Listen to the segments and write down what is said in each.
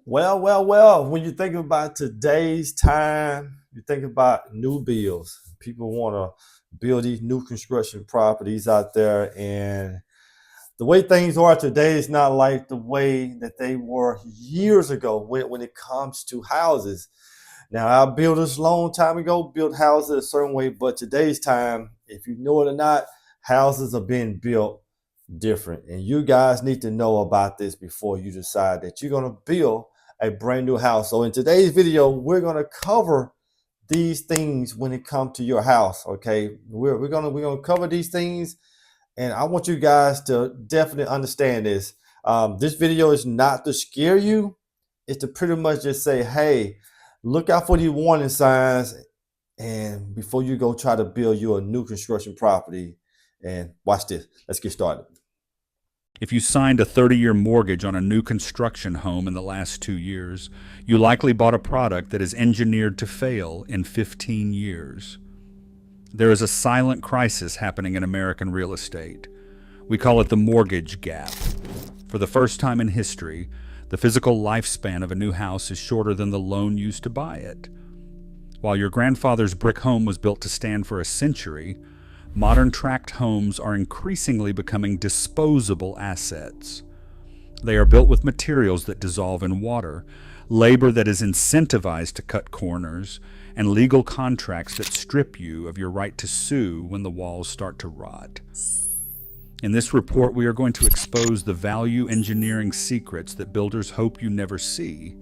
Well, when you think about today's time, you think about new builds. People want to build these new construction properties out there. And the way things are today is not like the way that they were years ago when it comes to houses. Now, our builders long time ago built houses a certain way, but today's time, if you know it or not, houses are being built different. And you guys need to know about this before you decide that you're going to build a brand new house. So in today's video, we're going to cover these things when it comes to your house. Okay, we're gonna cover these things, and I want you guys to definitely understand this. This video is not to scare you; it's to pretty much just say, hey, look out for these warning signs, and before you go try to build you a new construction property. And watch this. Let's get started. If you signed a 30-year mortgage on a new construction home in the last 2 years, you likely bought a product that is engineered to fail in 15 years. There is a silent crisis happening in American real estate. We call it the mortgage gap. For the first time in history, the physical lifespan of a new house is shorter than the loan used to buy it. While your grandfather's brick home was built to stand for a century, modern tract homes are increasingly becoming disposable assets. They are built with materials that dissolve in water, labor that is incentivized to cut corners, and legal contracts that strip you of your right to sue when the walls start to rot. In this report, we are going to expose the value engineering secrets that builders hope you never see,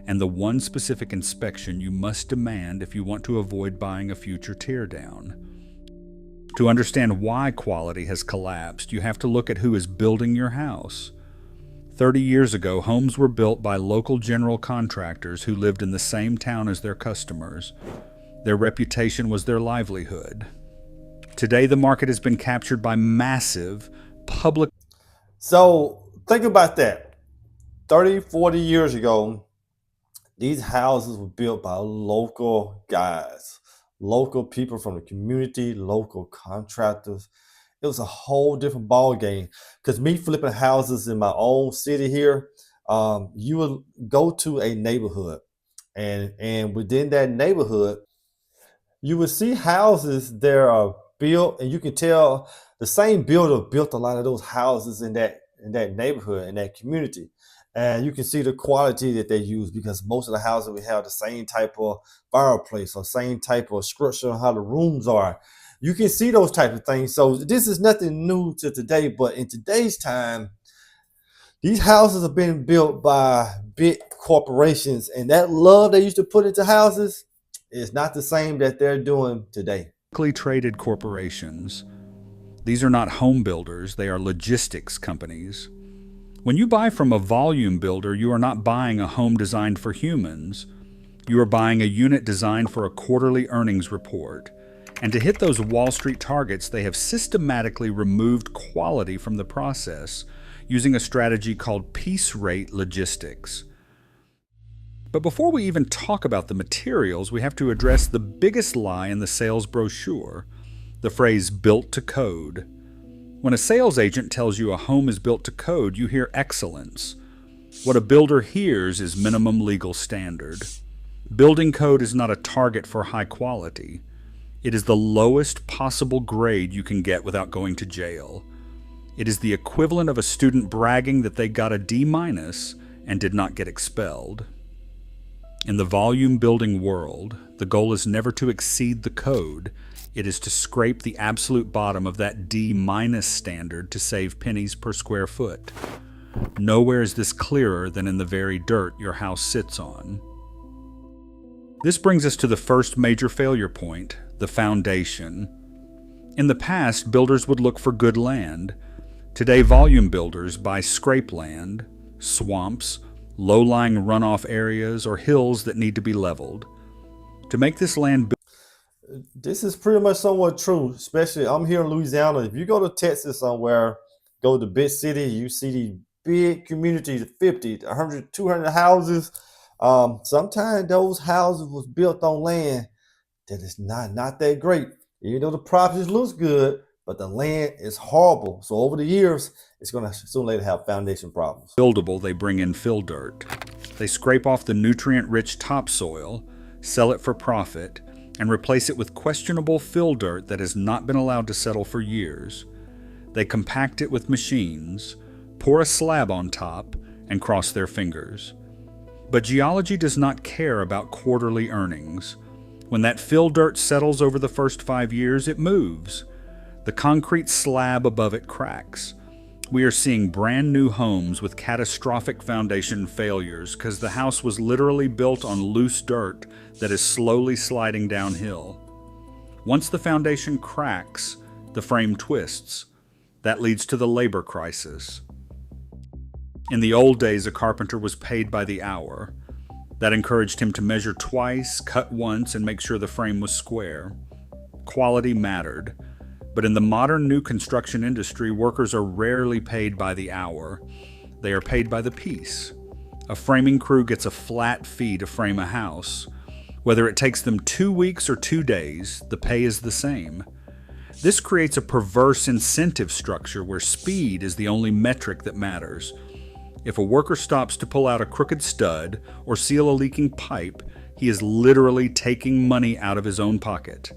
and the one specific inspection you must demand if you want to avoid buying a future teardown. To understand why quality has collapsed, you have to look at who is building your house. 30 years ago, homes were built by local general contractors who lived in the same town as their customers. Their reputation was their livelihood. Today, the market has been captured by massive public. So think about that. 30, 40 years ago, these houses were built by local guys, local people from the community, local contractors. It was a whole different ball game. Because me flipping houses in my own city here, you would go to a neighborhood, and within that neighborhood, you would see houses that are built, and you can tell the same builder built a lot of those houses in that neighborhood, in that community. And you can see the quality that they use, because most of the houses we have the same type of fireplace or same type of structure on how the rooms are. You can see those type of things. So this is nothing new to today, but in today's time, these houses are being built by big corporations, and that love they used to put into houses is not the same that they're doing today. Traded corporations. These are not home builders, they are logistics companies. When you buy from a volume builder, you are not buying a home designed for humans. You are buying a unit designed for a quarterly earnings report. And to hit those Wall Street targets, they have systematically removed quality from the process using a strategy called piece rate logistics. But before we even talk about the materials, we have to address the biggest lie in the sales brochure, the phrase built to code. When a sales agent tells you a home is built to code, you hear excellence. What a builder hears is minimum legal standard. Building code is not a target for high quality. It is the lowest possible grade you can get without going to jail. It is the equivalent of a student bragging that they got a D- and did not get expelled. In the volume building world, the goal is never to exceed the code. It is to scrape the absolute bottom of that D- standard to save pennies per square foot. Nowhere is this clearer than in the very dirt your house sits on. This brings us to the first major failure point, the foundation. In the past, builders would look for good land. Today, volume builders buy scrape land, swamps, low-lying runoff areas, or hills that need to be leveled. To make this land This is pretty much somewhat true, especially I'm here in Louisiana. If you go to Texas somewhere, go to big city, you see these big communities, 50, 100, 200 houses. Sometimes those houses was built on land that is not that great. Even though the properties looks good, but the land is horrible. So over the years, it's going to sooner or later have foundation problems. Buildable, they bring in fill dirt. They scrape off the nutrient-rich topsoil, sell it for profit, and replace it with questionable fill dirt that has not been allowed to settle for years. They compact it with machines, pour a slab on top, and cross their fingers. But geology does not care about quarterly earnings. When that fill dirt settles over the first 5 years, it moves. The concrete slab above it cracks. We are seeing brand new homes with catastrophic foundation failures because the house was literally built on loose dirt that is slowly sliding downhill. Once the foundation cracks, the frame twists. That leads to the labor crisis. In the old days, a carpenter was paid by the hour. That encouraged him to measure twice, cut once, and make sure the frame was square. Quality mattered. But in the modern new construction industry, workers are rarely paid by the hour. They are paid by the piece. A framing crew gets a flat fee to frame a house. Whether it takes them 2 weeks or 2 days, the pay is the same. This creates a perverse incentive structure where speed is the only metric that matters. If a worker stops to pull out a crooked stud or seal a leaking pipe, he is literally taking money out of his own pocket.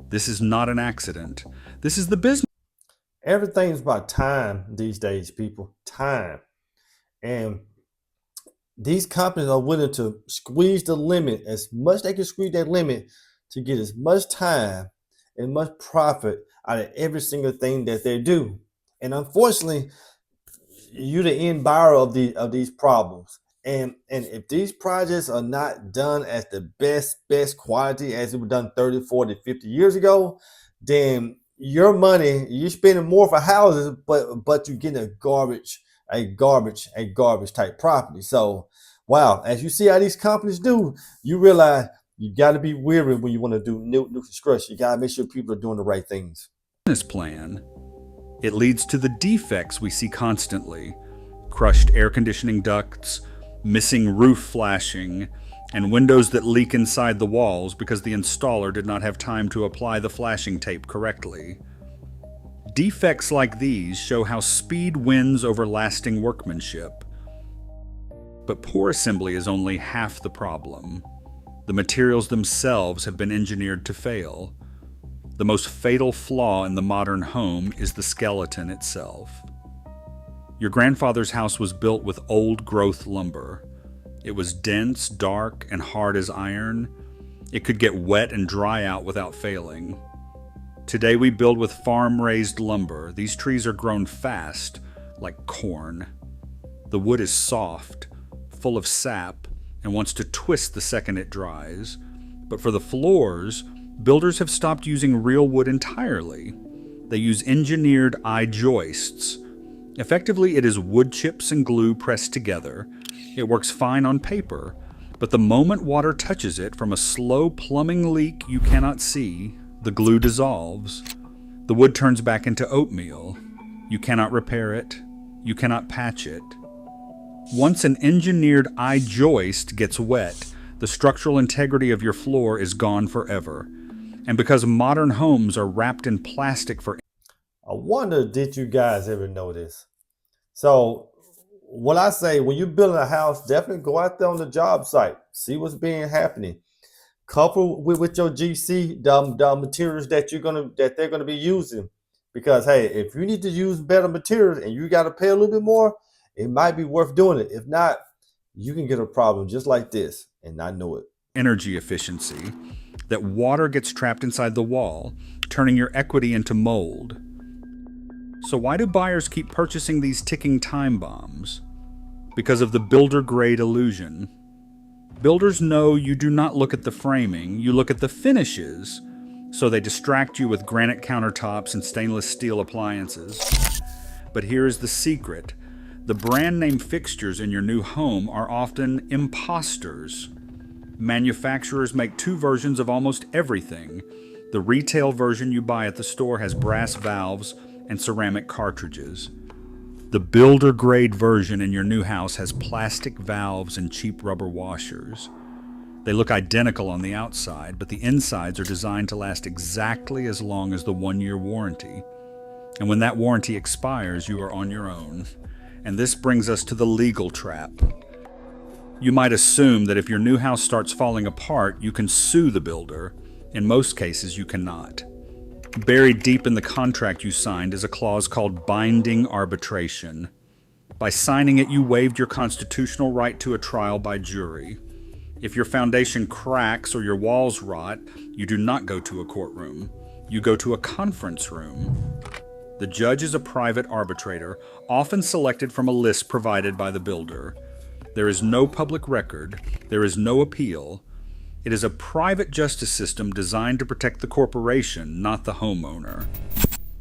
This is not an accident. This is the business. Everything's about time these days, people. Time. And these companies are willing to squeeze the limit as much they can squeeze that limit to get as much time and much profit out of every single thing that they do. And unfortunately, you're the end buyer of these problems. And if these projects are not done at the best quality as it was done 30, 40, 50 years ago, then your money, you're spending more for houses, but you're getting a garbage type property. So wow, as you see how these companies do, you realize you got to be wary when you want to do new construction. You got to make sure people are doing the right things. Plan. It leads to the defects we see constantly: crushed air conditioning ducts, missing roof flashing, and windows that leak inside the walls because the installer did not have time to apply the flashing tape correctly. Defects like these show how speed wins over lasting workmanship. But poor assembly is only half the problem. The materials themselves have been engineered to fail. The most fatal flaw in the modern home is the skeleton itself. Your grandfather's house was built with old-growth lumber. It was dense, dark, and hard as iron. It could get wet and dry out without failing. Today we build with farm-raised lumber. These trees are grown fast, like corn. The wood is soft, full of sap, and wants to twist the second it dries. But for the floors, builders have stopped using real wood entirely. They use engineered I-joists. Effectively, it is wood chips and glue pressed together. It works fine on paper, but the moment water touches it from a slow plumbing leak you cannot see, the glue dissolves. The wood turns back into oatmeal. You cannot repair it. You cannot patch it. Once an engineered I-joist gets wet, the structural integrity of your floor is gone forever. And because modern homes are wrapped in plastic for... I wonder, did you guys ever know this? So what I say, when you're building a house, definitely go out there on the job site, see what's being happening. Couple with your GC the materials that they're gonna be using. Because hey, if you need to use better materials and you gotta pay a little bit more, it might be worth doing it. If not, you can get a problem just like this and not know it. Energy efficiency, that water gets trapped inside the wall, turning your equity into mold. So why do buyers keep purchasing these ticking time bombs? Because of the builder-grade illusion. Builders know you do not look at the framing, you look at the finishes, so they distract you with granite countertops and stainless steel appliances. But here is the secret. The brand name fixtures in your new home are often imposters. Manufacturers make 2 versions of almost everything. The retail version you buy at the store has brass valves and ceramic cartridges. The builder-grade version in your new house has plastic valves and cheap rubber washers. They look identical on the outside, but the insides are designed to last exactly as long as the 1-year warranty. And when that warranty expires, you are on your own. And this brings us to the legal trap. You might assume that if your new house starts falling apart, you can sue the builder. In most cases, you cannot. Buried deep in the contract you signed is a clause called binding arbitration. By signing it, you waived your constitutional right to a trial by jury. If your foundation cracks or your walls rot, you do not go to a courtroom. You go to a conference room. The judge is a private arbitrator, often selected from a list provided by the builder. There is no public record. There is no appeal. It is a private justice system designed to protect the corporation, not the homeowner.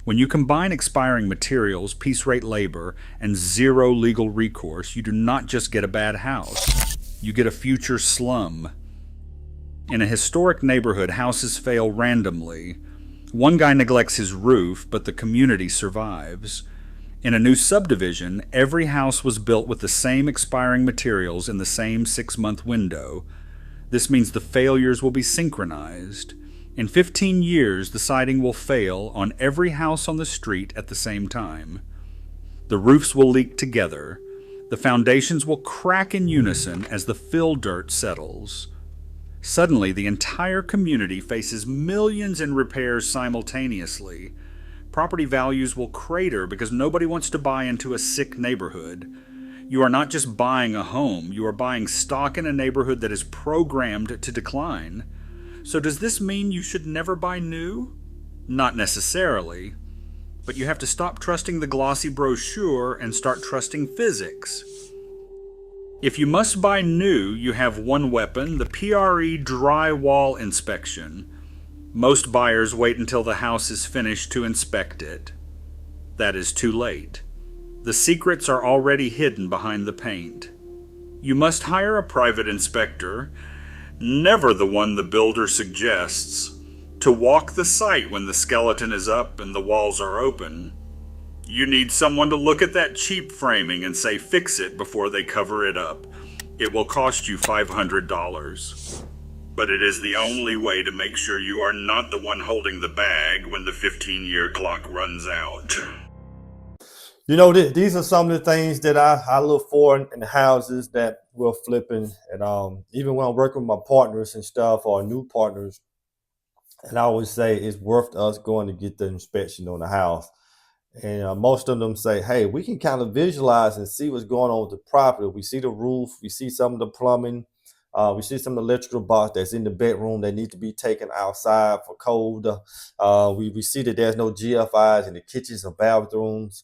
When you combine expiring materials, piece rate labor, and zero legal recourse, you do not just get a bad house. You get a future slum. In a historic neighborhood, houses fail randomly. One guy neglects his roof, but the community survives. In a new subdivision, every house was built with the same expiring materials in the same 6-month window. This means the failures will be synchronized. In 15 years, the siding will fail on every house on the street at the same time. The roofs will leak together. The foundations will crack in unison as the fill dirt settles. Suddenly, the entire community faces millions in repairs simultaneously. Property values will crater because nobody wants to buy into a sick neighborhood. You are not just buying a home, you are buying stock in a neighborhood that is programmed to decline. So does this mean you should never buy new? Not necessarily. But you have to stop trusting the glossy brochure and start trusting physics. If you must buy new, you have one weapon, the PRE drywall inspection. Most buyers wait until the house is finished to inspect it. That is too late. The secrets are already hidden behind the paint. You must hire a private inspector, never the one the builder suggests, to walk the site when the skeleton is up and the walls are open. You need someone to look at that cheap framing and say fix it before they cover it up. It will cost you $500. But it is the only way to make sure you are not the one holding the bag when the 15-year clock runs out. You know, these are some of the things that I look for in the houses that we're flipping. And even when I'm working with my partners and stuff or new partners, and I always say it's worth us going to get the inspection on the house. And most of them say, hey, we can kind of visualize and see what's going on with the property. We see the roof, we see some of the plumbing, we see some of the electrical box that's in the bedroom that need to be taken outside for cold. We see that there's no GFIs in the kitchens or bathrooms.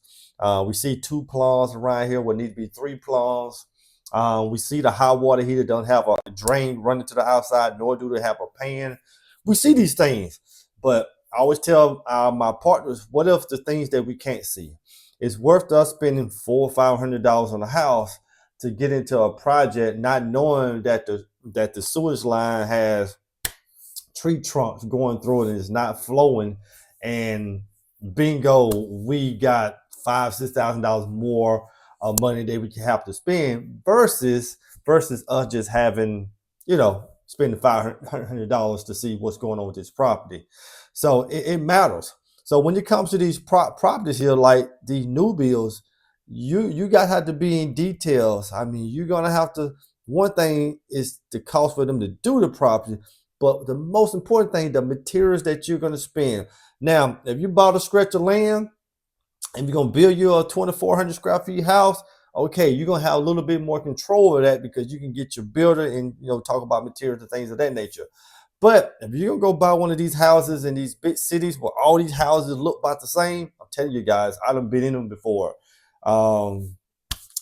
We see 2 plums around here where need to be 3 plums. We see the hot water heater don't have a drain running to the outside, nor do they have a pan. We see these things, but I always tell my partners, what if the things that we can't see? It's worth us spending $400 or $500 on a house to get into a project, not knowing that the sewage line has tree trunks going through it and it's not flowing. And bingo, we got $5,000-$6,000 more money that we can have to spend versus us just having, spending $500 to see what's going on with this property. So it matters. So when it comes to these properties here, like these new builds, you guys have to be in details. I mean, you're gonna have to. One thing is the cost for them to do the property, but the most important thing, the materials that you're gonna spend. Now, if you bought a stretch of land and you're gonna build you a 2,400 square feet house, okay, you're gonna have a little bit more control over that because you can get your builder and talk about materials and things of that nature. But if you're gonna go buy one of these houses in these big cities where all these houses look about the same, I'm telling you guys, I done been in them before.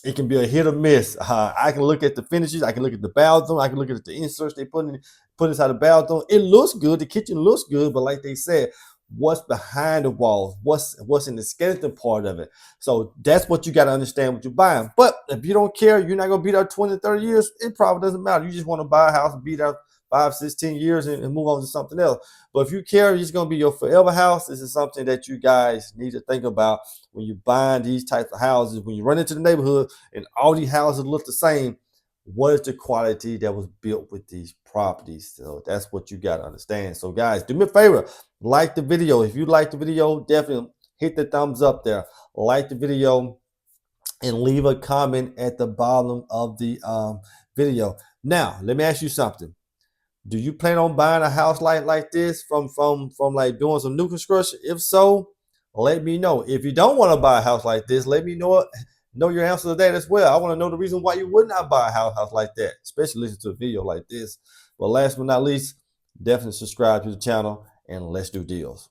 It can be a hit or miss. I can look at the finishes, I can look at the bathroom, I can look at the inserts they put inside the bathroom. It looks good, the kitchen looks good, but like they said, what's behind the walls, what's in the skeleton part of it. So that's what you got to understand what you're buying. But if you don't care, you're not gonna be there 20, 30 years, it probably doesn't matter. You just want to buy a house and be there 5, 16 years and move on to something else. But if you care, it's going to be your forever house. This is something that you guys need to think about when you're buying these types of houses. When you run into the neighborhood and all these houses look the same, what is the quality that was built with these properties? So that's what you got to understand. So guys, do me a favor, like the video. If you like the video, definitely hit the thumbs up there, like the video, and leave a comment at the bottom of the video. Now, let me ask you something. Do you plan on buying a house like this from like doing some new construction? If so, let me know. If you don't want to buy a house like this, let me know your answer to that as well. I want to know the reason why you would not buy a house like that, especially listen to a video like this. But last but not least, definitely subscribe to the channel and let's do deals.